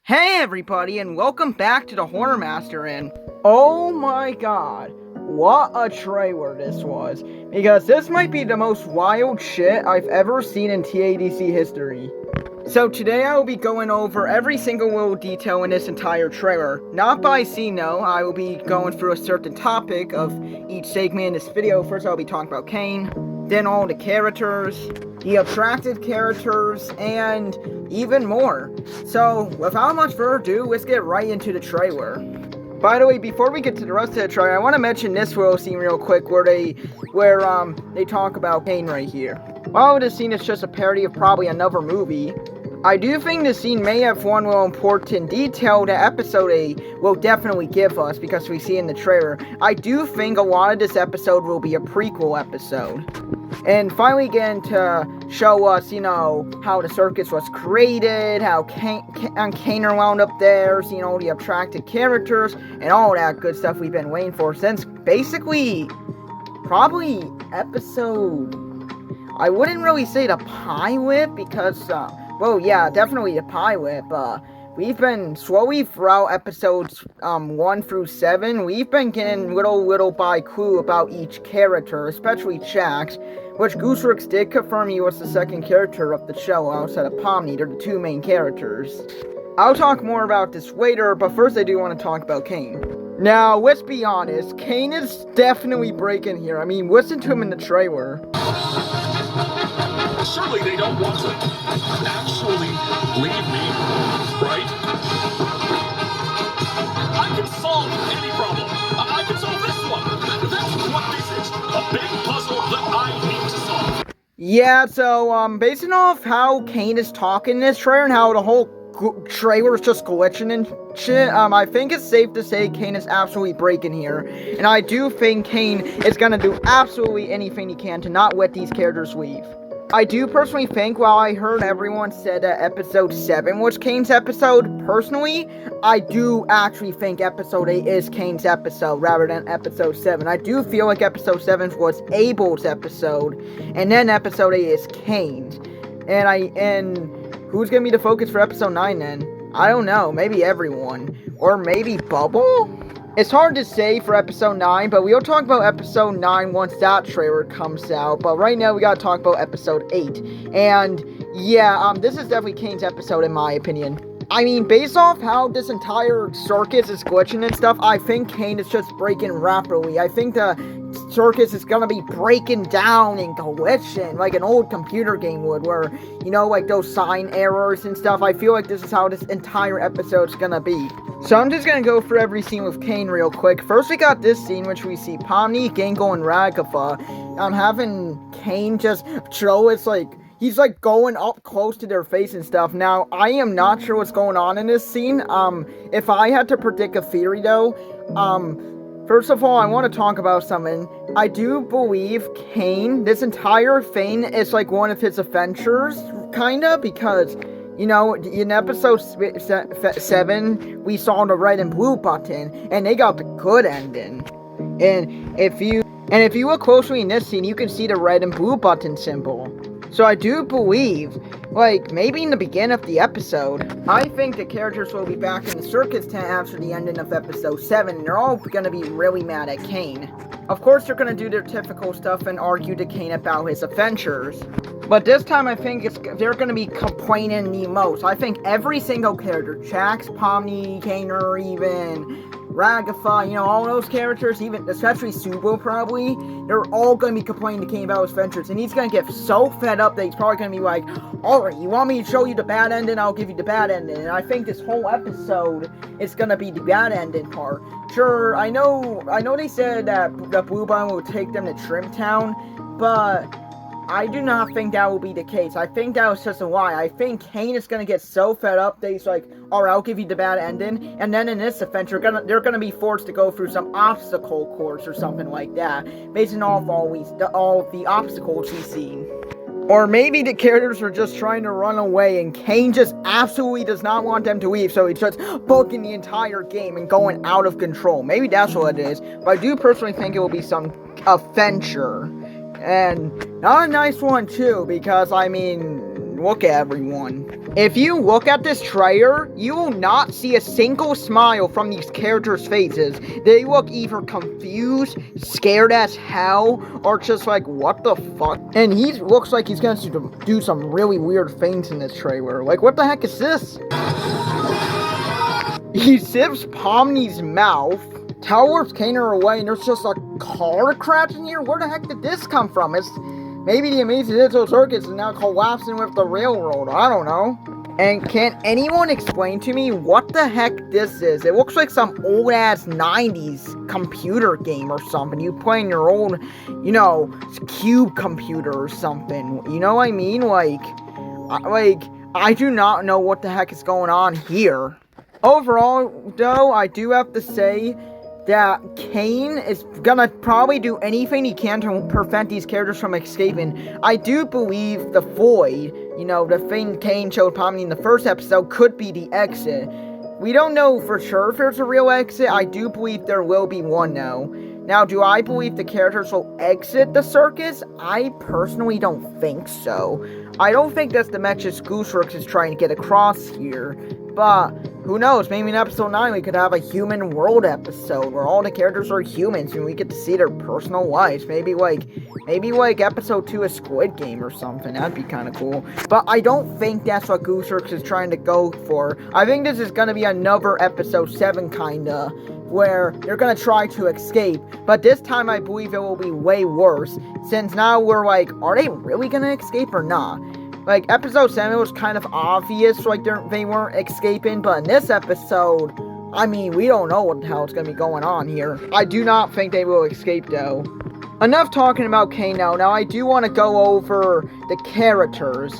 Hey everybody, and welcome back to the Horror Master. And oh my god, what a trailer this was, because this might be the most wild shit I've ever seen in TADC history. So today I will be going over every single little detail in this entire trailer. Not by scene though, I will be going through a certain topic of each segment in this video. First I'll be talking about Kane, then all the characters, the attractive characters, and even more. So, without much further ado, let's get right into the trailer. By the way, before we get to the rest of the trailer, I want to mention this little scene real quick where they talk about Kane right here. While this scene is just a parody of probably another movie, I do think this scene may have one little important detail that episode 8 will definitely give us, because we see in the trailer. I do think a lot of this episode will be a prequel episode. And finally again to show us, how the circus was created, how Kaner wound up there, seeing all the attractive characters, and all that good stuff we've been waiting for since basically, probably episode, I wouldn't really say the pilot, because, well, yeah, definitely the pilot, but we've been slowly throughout episodes 1 through 7, we've been getting little by clue about each character, especially Jax, which Gooserix did confirm he was the second character of the show outside of Pomni. They're the two main characters. I'll talk more about this later, but first I do want to talk about Kane. Now, let's be honest, Kane is definitely breaking here. I mean, listen to him in the trailer. Surely they don't want to actually leave me, right? I can solve any problem. I can solve this one. That's what this is. A big puzzle that I need to solve. Yeah, so, basing off how Kane is talking in this trailer and how the whole trailer is just glitching and shit, I think it's safe to say Kane is absolutely breaking here. And I do think Kane is gonna do absolutely anything he can to not let these characters leave. I do personally think, while I heard everyone said that episode 7 was Kane's episode, personally, I do actually think episode 8 is Kane's episode rather than episode 7. I do feel like episode 7 was Abel's episode, and then episode 8 is Kane's. And who's gonna be the focus for episode 9 then? I don't know, maybe everyone. Or maybe Bubble? It's hard to say for episode 9, but we'll talk about episode 9 once that trailer comes out. But right now, we gotta talk about episode 8. And, yeah, this is definitely Kane's episode, in my opinion. I mean, based off how this entire circus is glitching and stuff, I think Kane is just breaking rapidly. I think the circus is gonna be breaking down and glitching like an old computer game would, where, like those sign errors and stuff. I feel like this is how this entire episode's gonna be. So I'm just gonna go through every scene with Kane real quick. First we got this scene, which we see Pomni, Gango, and Raghafa. Having Kane just show it's like, he's like going up close to their face and stuff. Now, I am not sure what's going on in this scene. If I had to predict a theory though, first of all, I want to talk about something. I do believe Kane, this entire thing is like one of his adventures, kinda, because, in episode 7, we saw the red and blue button, and they got the good ending. And if you look closely in this scene, you can see the red and blue button symbol. So I do believe, like, maybe in the beginning of the episode, I think the characters will be back in the circus tent after the ending of episode 7, and they're all gonna be really mad at Kane. Of course, they're gonna do their typical stuff and argue to Kane about his adventures. But this time, I think they're gonna be complaining the most. I think every single character, Jax, Pomni, Kaner, even Raghafa, all those characters, even especially Subo probably, they're all gonna be complaining to Kane about his adventures, and he's gonna get so fed up that he's probably gonna be like, alright, you want me to show you the bad ending? I'll give you the bad ending. And I think this whole episode is gonna be the bad ending part. Sure, I know they said that the Blue Button will take them to Trimtown, but I do not think that will be the case. I think that was just a lie. I think Kane is gonna get so fed up that he's like, alright, I'll give you the bad ending, and then in this adventure, they're gonna be forced to go through some obstacle course or something like that, based on all the obstacles he's seen. Or maybe the characters are just trying to run away, and Kane just absolutely does not want them to leave, so he's just booking the entire game and going out of control. Maybe that's what it is, but I do personally think it will be some adventure. And not a nice one too, because I mean, look at everyone. If you look at this trailer, you will not see a single smile from these characters' faces. They look either confused, scared as hell, or just like, what the fuck? And he looks like he's gonna do some really weird things in this trailer. Like, what the heck is this? He zips Pomni's mouth, teleports Kaner away, and there's just a car crash in here? Where the heck did this come from? It's maybe the Amazing Digital Circus is now collapsing with the railroad. I don't know. And can anyone explain to me what the heck this is? It looks like some old-ass 90s computer game or something. You play in your old, you know, cube computer or something. You know what I mean? Like, I do not know what the heck is going on here. Overall, though, I do have to say that Kane is gonna probably do anything he can to prevent these characters from escaping. I do believe the void, you know, the thing Kane showed Pomni in the first episode, could be the exit. We don't know for sure if there's a real exit. I do believe there will be one, though. Now, do I believe the characters will exit the circus? I personally don't think so. I don't think that's the message Circus is trying to get across here. But who knows? Maybe in episode 9 we could have a human world episode where all the characters are humans and we get to see their personal lives. Maybe like episode 2 of Squid Game or something. That'd be kind of cool. But I don't think that's what Circus is trying to go for. I think this is gonna be another episode 7 kinda, where they're gonna try to escape. But this time I believe it will be way worse, since now we're like, are they really gonna escape or not? Like, episode 7 was kind of obvious, like, they weren't escaping, but in this episode, I mean, we don't know what the hell is going to be going on here. I do not think they will escape, though. Enough talking about Kano. Now, I do want to go over the characters.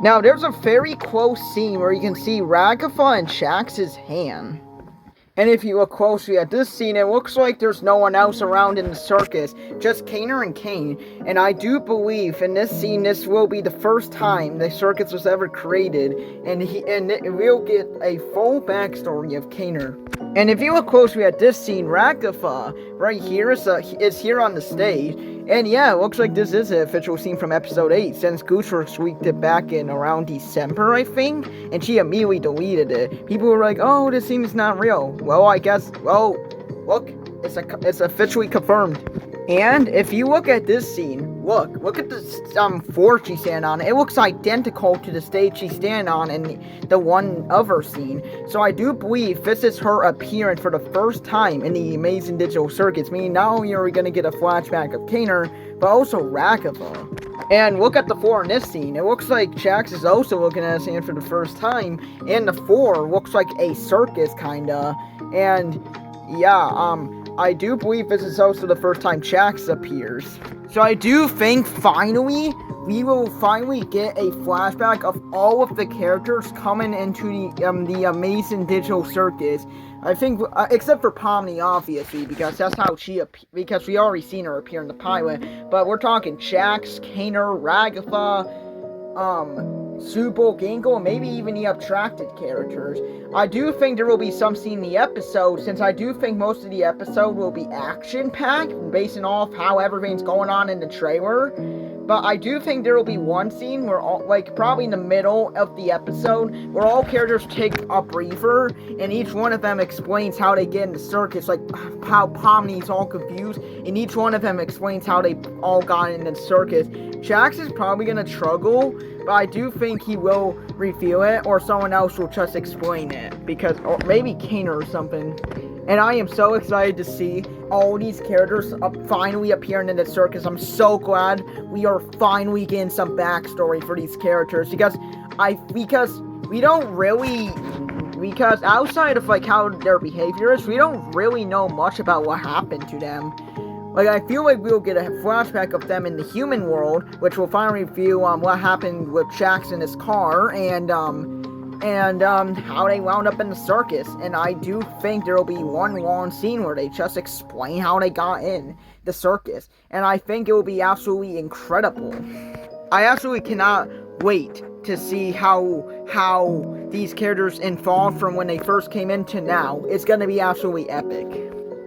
Now, there's a very close scene where you can see Raghafa and Shax's hand. And if you look closely at this scene, it looks like there's no one else around in the circus, just Kaner and Kane. And I do believe in this scene, this will be the first time the circus was ever created, and we'll get a full backstory of Kaner. And if you look closely at this scene, Raghafa right here is here on the stage. And yeah, it looks like this is an official scene from episode 8, since Gooseworks leaked it back in around December, I think, and she immediately deleted it. People were like, oh, this scene is not real. Well, I guess, well, look, it's officially confirmed. And if you look at this scene, look at the floor she's standing on. It looks identical to the stage she's standing on in the one other scene. So I do believe this is her appearance for the first time in the Amazing Digital Circus, meaning not only are we going to get a flashback of Kaner, but also Raghafa. And look at the floor in this scene. It looks like Shax is also looking at his hand for the first time, and the floor looks like a circus, kinda. And yeah, I do believe this is also the first time Shax appears. So I do think finally, we will finally get a flashback of all of the characters coming into the Amazing Digital Circus. I think, except for Pomni, obviously, because that's how because we already seen her appear in the pilot. But we're talking Shax, Kaner, Raghafa, Subo, Ginkgo, and maybe even the abstracted characters. I do think there will be some scene in the episode, since I do think most of the episode will be action-packed, basing off how everything's going on in the trailer. But I do think there will be one scene where, probably in the middle of the episode, where all characters take a breather, and each one of them explains how they get in the circus, like how Pomni's all confused, and each one of them explains how they all got in the circus. Shax is probably gonna struggle, but I do think he will reveal it, or someone else will just explain it, or maybe Kaner or something. And I am so excited to see all these characters finally appearing in the circus. I'm so glad we are finally getting some backstory for these characters, because outside of how their behavior is, we don't really know much about what happened to them. I feel like we'll get a flashback of them in the human world, which will finally reveal what happened with Shax in his car, and how they wound up in the circus. And I do think there will be one long scene where they just explain how they got in the circus, and I think it will be absolutely incredible. I absolutely cannot wait to see how these characters evolved from when they first came in to now. It's going to be absolutely epic.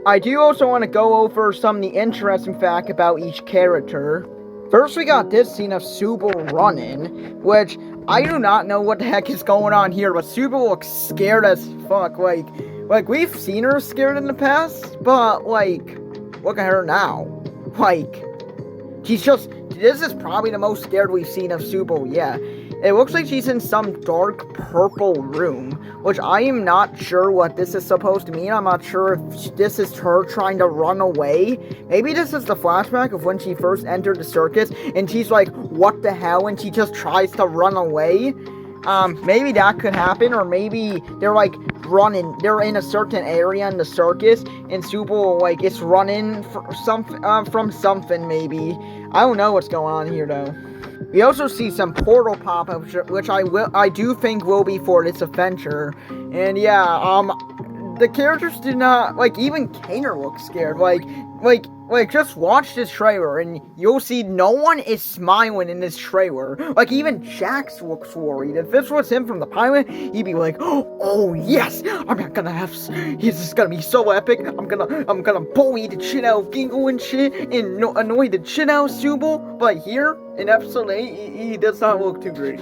I do also want to go over some of the interesting facts about each character. First, we got this scene of Subal running, which I do not know what the heck is going on here, but Subo looks scared as fuck. Like we've seen her scared in the past, but like, look at her now. Like, this is probably the most scared we've seen of Subo, yeah. It looks like she's in some dark purple room, which I am not sure what this is supposed to mean. I'm not sure if this is her trying to run away. Maybe this is the flashback of when she first entered the circus, and she's like, what the hell, and she just tries to run away. Maybe that could happen, or maybe they're like they're in a certain area in the circus, and Subo like is running from something maybe. I don't know what's going on here though. We also see some portal pop-ups, which I do think will be for this adventure. And yeah, the characters do not, like, even Kaner looks scared. Like, just watch this trailer and you'll see no one is smiling in this trailer. Like, even Jax looks worried. If this was him from the pilot, he'd be like, oh yes, I'm not gonna have, this is gonna be so epic. I'm gonna bully the shit out of Gingo and shit and annoy the shit out of Subo. But here, in episode 8, he does not look too great.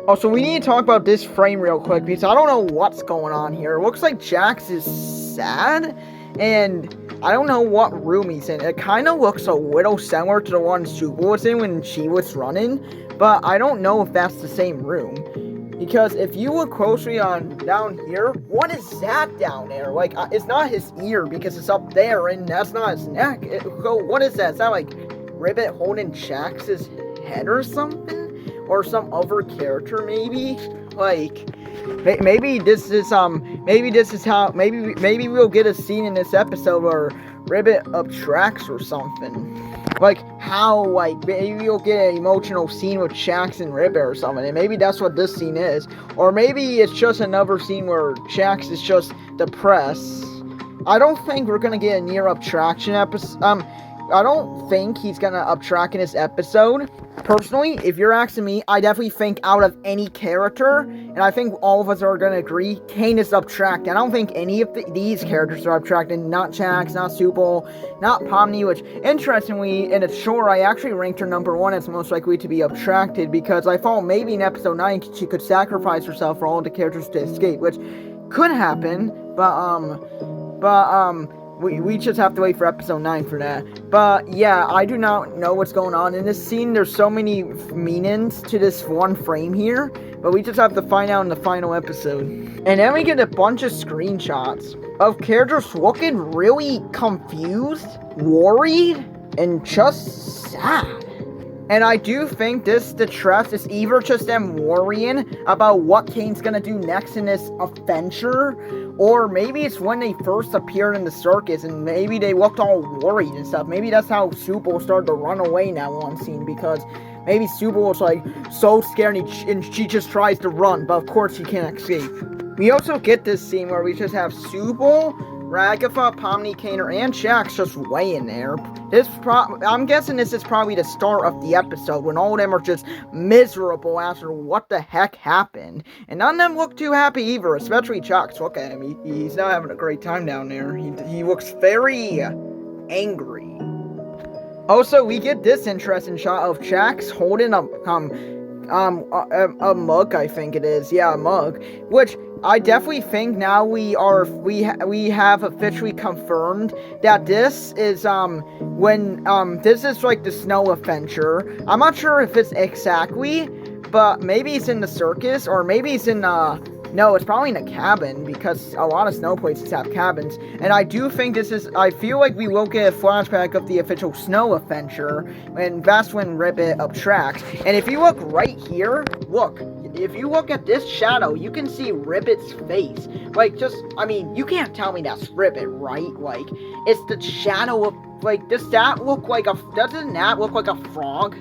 Also, we need to talk about this frame real quick because I don't know what's going on here. It looks like Jax is sad, and I don't know what room he's in. It kind of looks a little similar to the one Subo was in when she was running, but I don't know if that's the same room. Because if you look closely on down here, what is that down there? Like, it's not his ear because it's up there, and that's not his neck. What is that? Is that like Ribbit holding Jax's head or something? Or some other character maybe? Like, maybe this is how, maybe we'll get a scene in this episode where Ribbit abstracts or something. Like, how, like, maybe you'll get an emotional scene with Jax and Ribbit or something, and maybe that's what this scene is. Or maybe it's just another scene where Jax is just depressed. I don't think we're gonna get a near abstraction episode. I don't think he's gonna abstract in this episode. Personally, if you're asking me, I definitely think out of any character, and I think all of us are gonna agree, Kane is abstract. I don't think any of these characters are abstracted. Not Jax, not Subo, not Pomni, which, interestingly, in its short, I actually ranked her number 1 as most likely to be abstracted, because I thought maybe in episode 9 she could sacrifice herself for all the characters to escape, which could happen, we just have to wait for episode 9 for that. But yeah, I do not know what's going on in this scene. There's so many meanings to this one frame here, but we just have to find out in the final episode. And then we get a bunch of screenshots of characters looking really confused, worried, and just sad. And I do think the stress is either just them worrying about what Kane's gonna do next in this adventure, or maybe it's when they first appeared in the circus and maybe they looked all worried and stuff. Maybe that's how Subo started to run away in that one scene, because maybe Subo was like so scared and she just tries to run, but of course she can't escape. We also get this scene where we just have Subo, Ragafa, Pomni, Kaner, and Jax just laying there. I'm guessing this is probably the start of the episode when all of them are just miserable after what the heck happened. And none of them look too happy either, especially Jax. Look at him. He's not having a great time down there. He looks very angry. Also, we get this interesting shot of Jax holding a mug, I think it is. Yeah, a mug. Which I definitely think now we have officially confirmed that this is this is like the snow adventure. I'm not sure if it's exactly, but maybe it's in the circus, or maybe it's in no, it's probably in a cabin, because a lot of snow places have cabins. And I do think I feel like we will get a flashback of the official snow adventure, and that's when Ribbit abstracts. And if you look right here, if you look at this shadow, you can see Ribbit's face. Like, you can't tell me that's Ribbit, right? Like, it's the shadow of, like, doesn't that look like a frog?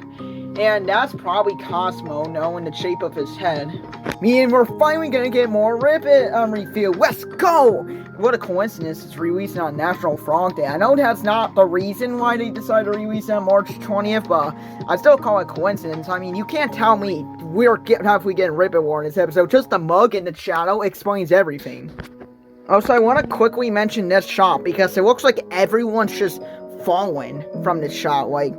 And that's probably Cosmo, knowing the shape of his head. And we're finally gonna get more Ribbit reveal. Let's go! What a coincidence, it's releasing on National Frog Day. I know that's not the reason why they decided to release it on March 20th, but I still call it coincidence. I mean, you can't tell me we're getting Ribbit War in this episode. Just the mug in the shadow explains everything. Also, I want to quickly mention this shot, because it looks like everyone's just falling from this shot. Like,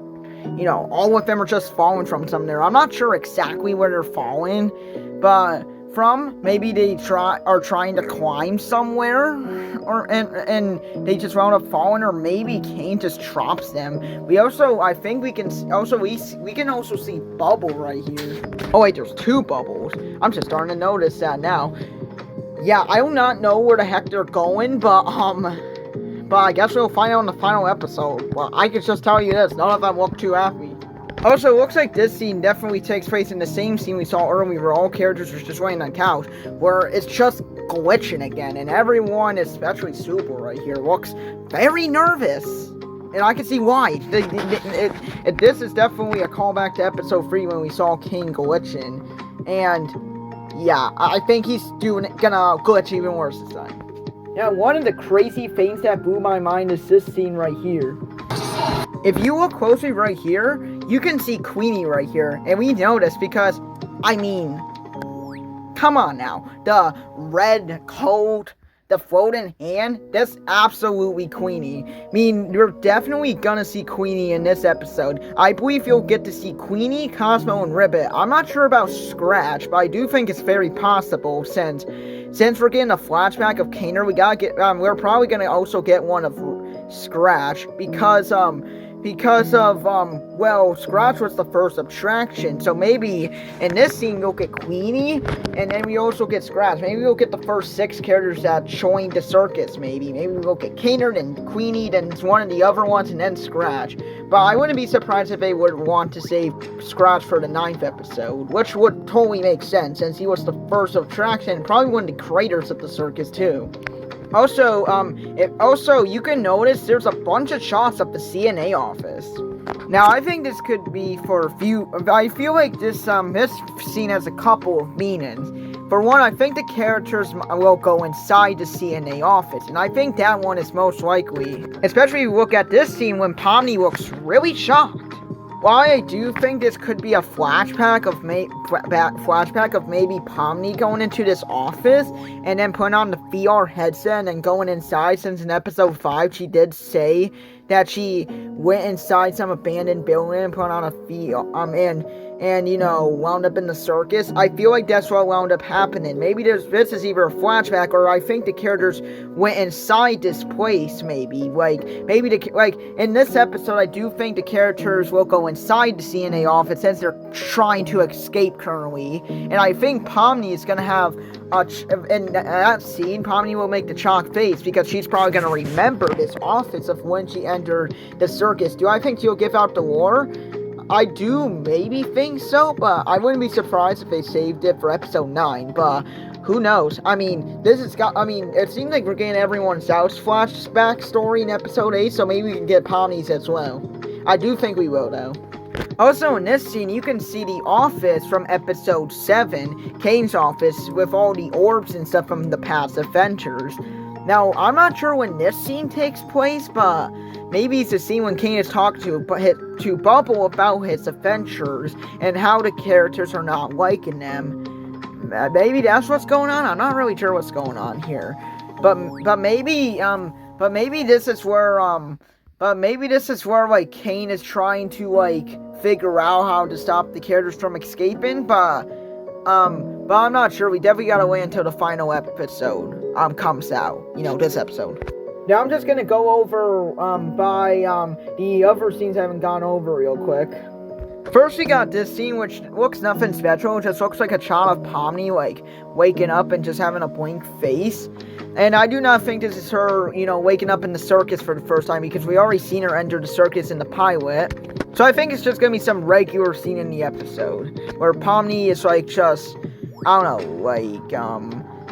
all of them are just falling from somewhere. I'm not sure exactly where they're falling, but from maybe they are trying to climb somewhere, and they just wound up falling, or maybe Kane just drops them. I think we can also see Bubble right here. Oh wait, there's two bubbles. I'm just starting to notice that now. Yeah, I do not know where the heck they're going, but I guess we'll find out in the final episode. Well, I can just tell you this, none of them look too happy. Also, it looks like this scene definitely takes place in the same scene we saw earlier, where all characters are just laying on the couch, where it's just glitching again, and everyone, especially Super right here, looks very nervous. And I can see why. This is definitely a callback to episode 3 when we saw King glitching. And yeah, I think he's gonna glitch even worse this time. Now, one of the crazy things that blew my mind is this scene right here. If you look closely right here, you can see Queenie right here. And we know this because, come on now. The red coat, the floating hand, that's absolutely Queenie. You're definitely gonna see Queenie in this episode. I believe you'll get to see Queenie, Cosmo, and Ribbit. I'm not sure about Scratch, but I do think it's very possible since we're getting a flashback of Kaner, we're probably gonna also get one of Scratch because Scratch was the first attraction, so maybe in this scene we'll get Queenie, and then we also get Scratch. Maybe we'll get the first 6 characters that joined the circus, maybe we'll get Kaner, then Queenie, then one of the other ones, and then Scratch. But I wouldn't be surprised if they would want to save Scratch for the 9th episode, which would totally make sense, since he was the first attraction, and probably one of the creators of the circus too. Also, you can notice there's a bunch of shots of the CNA office. Now, I think this could be I feel like this scene has a couple of meanings. For one, I think the characters will go inside the CNA office, and I think that one is most likely. Especially if you look at this scene when Pomni looks really shocked. While I do think this could be a flashback of maybe Pomni going into this office and then putting on the VR headset and then going inside, since in episode 5 she did say that she went inside some abandoned building and put on a VR and wound up in the circus. I feel like that's what wound up happening. Maybe this is either a flashback, or I think the characters went inside this place. Maybe in this episode, I do think the characters will go inside the CNA office since they're trying to escape currently. And I think Pomni is gonna have in that scene, Pomni will make the chalk face because she's probably gonna remember this office of when she entered the circus. Do I think she'll give out the lore? I do maybe think so, but I wouldn't be surprised if they saved it for episode 9, but who knows? It seems like we're getting everyone's else flashback story in episode 8, so maybe we can get Pomni's as well. I do think we will, though. Also, in this scene, you can see the office from episode 7, Kane's office, with all the orbs and stuff from the past adventures. Now, I'm not sure when this scene takes place, but maybe it's the scene when Kane is talking to Bubble about his adventures and how the characters are not liking them. Maybe that's what's going on. I'm not really sure what's going on here, but maybe this is where like Kane is trying to like figure out how to stop the characters from escaping, but I'm not sure. We definitely gotta wait until the final episode comes out. This episode. Now I'm just gonna go over the other scenes I haven't gone over real quick. First, we got this scene, which looks nothing special. It just looks like a shot of Pomni, like, waking up and just having a blank face. And I do not think this is her, waking up in the circus for the first time, because we already seen her enter the circus in the pilot. So I think it's just gonna be some regular scene in the episode, where Pomni is, like, just, I don't know, like,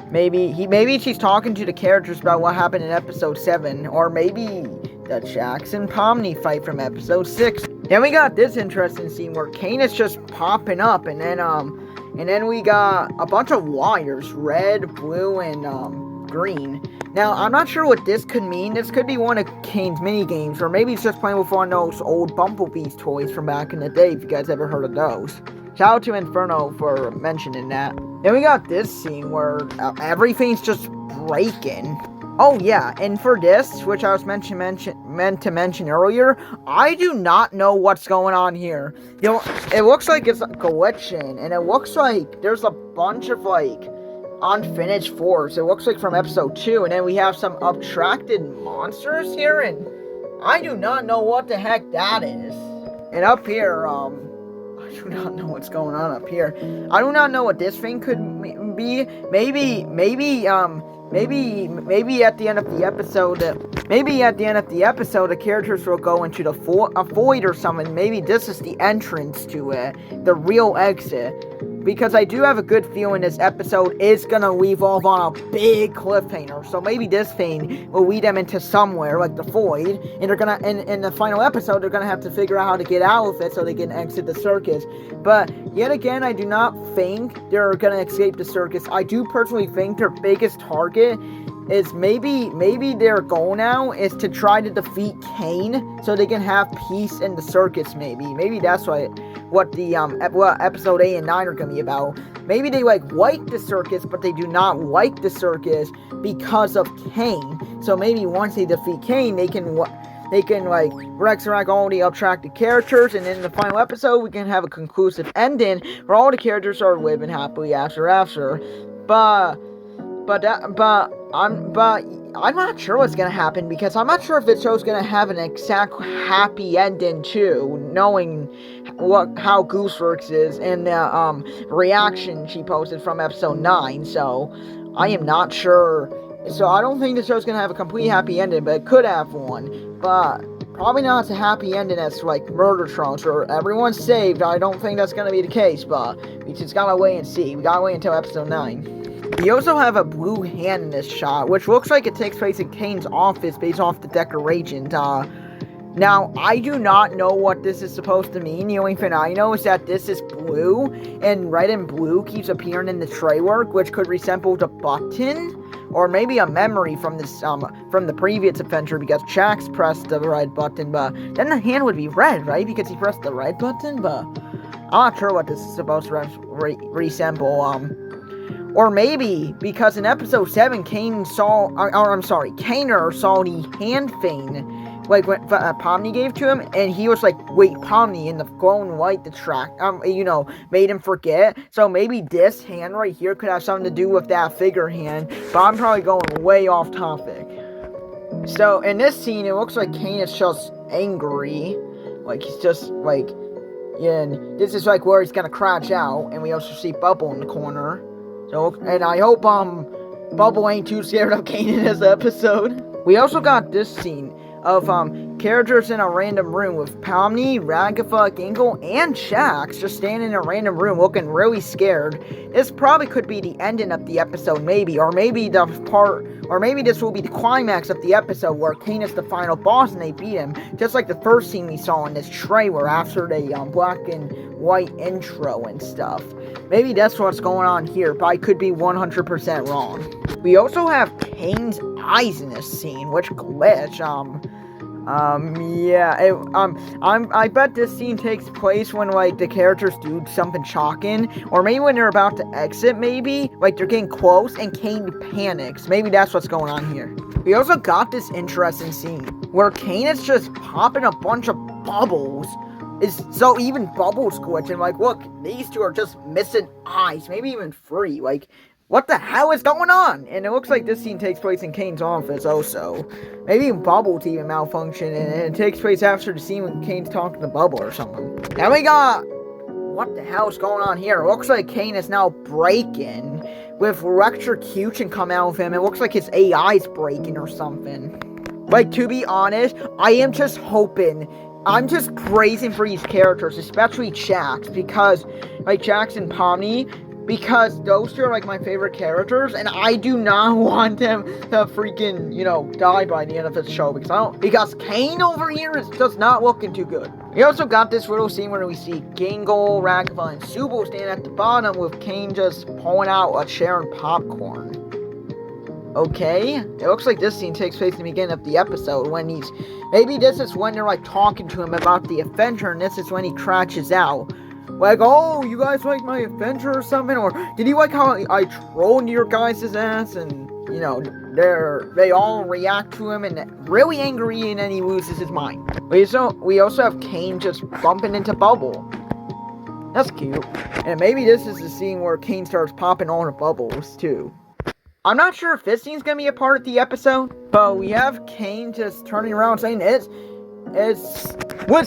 maybe she's talking to the characters about what happened in episode 7, or maybe the Jackson Pomni fight from episode 6. Then we got this interesting scene where Kane is just popping up, and then we got a bunch of wires, red, blue, and green. Now, I'm not sure what this could mean. This could be one of Kane's mini games, or maybe it's just playing with one of those old Bumblebee's toys from back in the day, if you guys ever heard of those. Shout out to Inferno for mentioning that. Then we got this scene where everything's just breaking. Oh yeah, and for this, which I was meant to mention earlier, I do not know what's going on here. You know, it looks like it's glitching, and it looks like there's a bunch of like unfinished floors. It looks like from episode 2, and then we have some abstracted monsters here, and I do not know what the heck that is. And up here, I do not know what's going on up here. I do not know what this thing could be. Maybe at the end of the episode, the characters will go into the void or something. Maybe this is the entrance to it, the real exit. Because I do have a good feeling this episode is gonna revolve on a big cliffhanger. So maybe this thing will lead them into somewhere like the void, and they're gonna in the final episode they're gonna have to figure out how to get out of it so they can exit the circus. But yet again, I do not think they're gonna escape the circus. I do personally think their biggest target is maybe their goal now is to try to defeat Kane so they can have peace in the circus. Maybe that's what the what episode 8 and 9 are gonna be about. Maybe they like the circus, but they do not like the circus because of Kane. So maybe once they defeat Kane, they can like resurrect all the abstracted characters, and in the final episode we can have a conclusive ending where all the characters are living happily after. But I'm not sure what's gonna happen, because I'm not sure if the show's gonna have an exact happy ending too, knowing how Goose works is and the reaction she posted from episode 9. So I am not sure. So I don't think the show's gonna have a complete happy ending, but it could have one. But probably not as a happy ending as like Murder Trunks or everyone's saved. I don't think that's gonna be the case, but we just gotta wait and see. We gotta wait until episode 9. We also have a blue hand in this shot, which looks like it takes place in Kane's office based off the decorations. Now, I do not know what this is supposed to mean. The only thing I know is that this is blue, and red and blue keeps appearing in the tray work, which could resemble the button, or maybe a memory from this from the previous adventure, because Jax pressed the red button, but then the hand would be red, right? Because he pressed the red button, but I'm not sure what this is supposed to resemble. Or maybe, because in episode 7, Kaner saw the hand thing, like, when Pomni gave to him, and he was like, wait, Pomni, and the glowing light made him forget. So maybe this hand right here could have something to do with that figure hand, but I'm probably going way off topic. So, in this scene, it looks like Kane is just angry, like, he's just, like, yeah, and this is, like, where he's gonna crash out, and we also see Bubble in the corner. So, and I hope, Bubble ain't too scared of Kane in this episode. We also got this scene of, characters in a random room with Pomni, Ragatha, Gingle, and Jax just standing in a random room looking really scared. This probably could be the ending of the episode, maybe, or maybe this will be the climax of the episode where Kane is the final boss and they beat him, just like the first scene we saw in this trailer after the black and white intro and stuff. Maybe that's what's going on here, but I could be 100% wrong. We also have Kane's eyes in this scene, which glitch. I bet this scene takes place when, like, the characters do something shocking, or maybe when they're about to exit, maybe, like, they're getting close, and Kane panics. Maybe that's what's going on here. We also got this interesting scene, where Kane is just popping a bunch of bubbles. So even Bubbles glitching, like, look, these two are just missing eyes, maybe even 3, like, what the hell is going on? And it looks like this scene takes place in Kane's office also. Maybe Bubble even malfunction, and it takes place after the scene when Kane's talking to Bubble or something. Then we got, what the hell is going on here? It looks like Kane is now breaking, with electrocution come out of him. It looks like his AI's breaking or something. Like, to be honest, I am just hoping, I'm just praising for these characters, especially Jax, because, like, Jax and Pomni, because those two are, like, my favorite characters, and I do not want them to freaking, die by the end of the show, because Kane over here is just not looking too good. We also got this little scene where we see Gingle, Ragatha, and Subo stand at the bottom with Kane just pulling out a chair and popcorn. Okay, it looks like this scene takes place in the beginning of the episode when maybe this is when they're, like, talking to him about the adventure, and this is when he crashes out. Like, oh, you guys like my adventure or something? Or did you like how I trolled your guys' ass and, they all react to him and really angry, and then he loses his mind. We also have Kane just bumping into Bubble. That's cute. And maybe this is the scene where Kane starts popping all the bubbles too. I'm not sure if this scene's gonna be a part of the episode, but we have Kane just turning around saying let's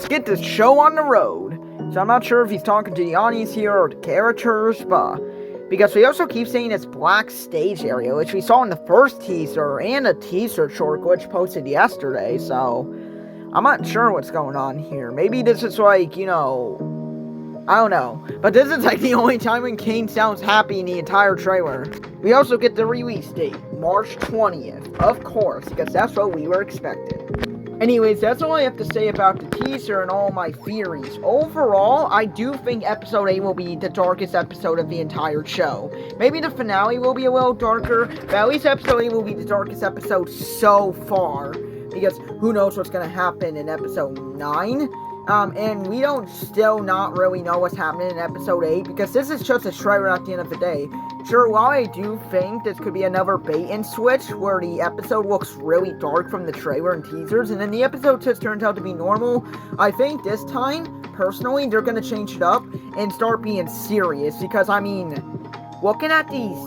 get this show on the road. So I'm not sure if he's talking to the audience here or the characters, but because we also keep saying this black stage area, which we saw in the first teaser and a teaser short which posted yesterday, so I'm not sure what's going on here. Maybe this is like, you know, I don't know. But this is like the only time when Kane sounds happy in the entire trailer. We also get the release date, March 20th, of course, because that's what we were expecting. Anyways, that's all I have to say about the teaser and all my theories. Overall, I do think episode 8 will be the darkest episode of the entire show. Maybe the finale will be a little darker, but at least episode 8 will be the darkest episode so far. Because who knows what's going to happen in episode 9. And we don't still not really know what's happening in episode 8, because this is just a trailer at the end of the day. Sure, while I do think this could be another bait and switch, where the episode looks really dark from the trailer and teasers, and then the episode just turns out to be normal, I think this time, personally, they're gonna change it up and start being serious, because, I mean, looking at these,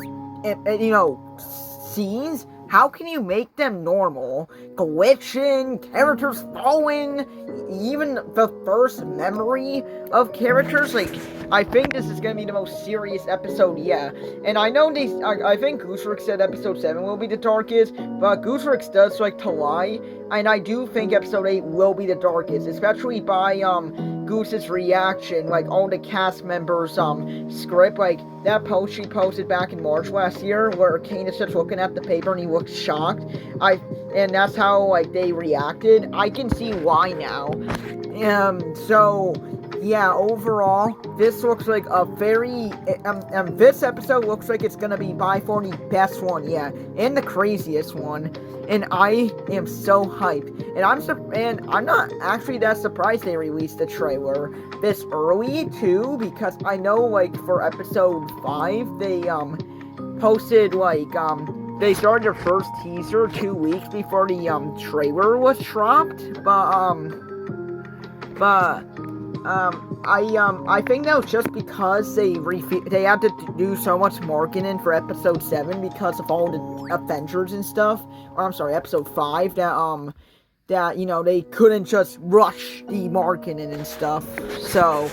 you know, scenes, how can you make them normal? Glitching, characters falling, even the first memory of characters, like, I think this is gonna be the most serious episode yet. And I know I think Gooseworks said episode 7 will be the darkest, but Gooseworks does like to lie, and I do think episode 8 will be the darkest, especially by, Goose's reaction, like, all the cast members, script, like, that post she posted back in March last year, where Kane is just looking at the paper and he looks shocked, and that's how, like, they reacted. I can see why now. So, yeah, overall, this looks like a very, this episode looks like it's gonna be by far the best one, yeah, and the craziest one, and I am so hyped, and I'm not actually that surprised they released the trailer this early, too, because I know, like, for episode 5, they, posted, like, they started their first teaser 2 weeks before the, trailer was dropped, I think that was just because they had to do so much marketing for episode 7 because of all the Avengers and stuff, or I'm sorry, episode 5, that, you know, they couldn't just rush the marketing and stuff, so,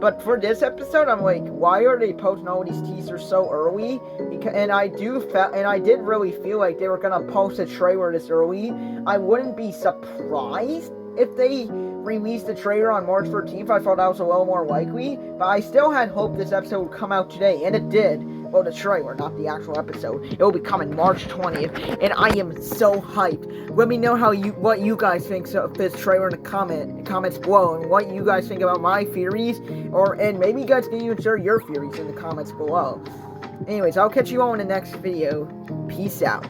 but for this episode, I'm like, why are they posting all these teasers so early? And I did really feel like they were gonna post a trailer this early. I wouldn't be surprised if they released the trailer on March 13th. I thought that was a little more likely, but I still had hope this episode would come out today, and it did. Well, the trailer, not the actual episode. It will be coming March 20th, and I am so hyped. Let me know what you guys think of this trailer in the comments below, and what you guys think about my theories, and maybe you guys can even share your theories in the comments below. Anyways, I'll catch you all in the next video. Peace out.